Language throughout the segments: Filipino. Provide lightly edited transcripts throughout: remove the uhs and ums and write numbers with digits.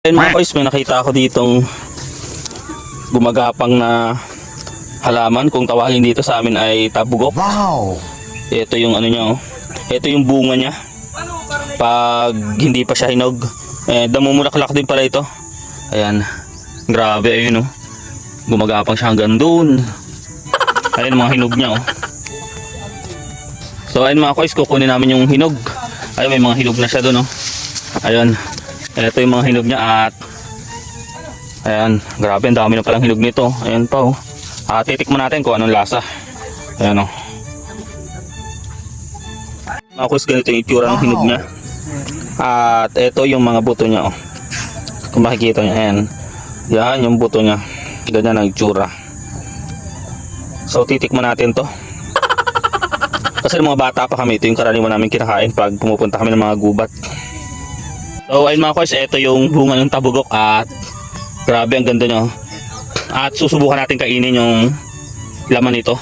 Ayun mga boys, may nakita ako ditong gumagapang na halaman. Kung tawagin dito sa amin ay tabugok. Wow! Ito yung ano niya, oh. Ito yung bunga niya. Pag hindi pa siya hinog, damumulaklak din pala ito. Ayan. Grabe, ayun, oh. Gumagapang siya hanggang doon. Ayun mga hinog niya, oh. So ayun mga boys, kukunin namin yung hinog. Ayun, may mga hinog na siya doon, oh. Ayun. Ito yung mga hinog niya at ayan, grabe, ang dami na palang hinog nito. Ayan pa, oh. Titikman natin kung anong lasa. Ayan, oh. Mga kus, ganito yung itsura ng hinog niya. At ito yung mga buto niya, oh. Kung makikita niya, ayan. Yan yung buto niya. Ganyan ang itsura. So titikman natin to. Kasi mga bata pa kami, ito yung karaniwan namin kinakain pag pumupunta kami ng mga gubat. So ayun mga boys, ito yung bunga ng tabugok at grabe, ang ganda nyo. At susubukan natin kainin yung laman nito.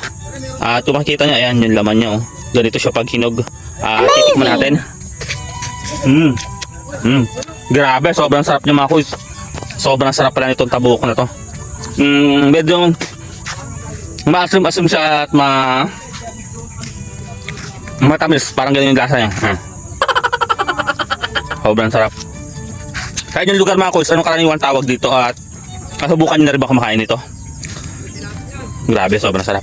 At kung makikita nyo, ayan yung laman nyo. Ganito siya pag hinog. Titikman natin. Grabe, sobrang sarap nyo mga boys. Sobrang sarap pala nitong tabugok na to. Medyo maasim-asim siya at matamis. Parang ganyan yung lasa niya. Sobrang sarap. Kahit yung lugar mga boys, anong karaniwan tawag dito at kasubukan nyo na rin ba kumakain nito? Grabe, sobrang sarap.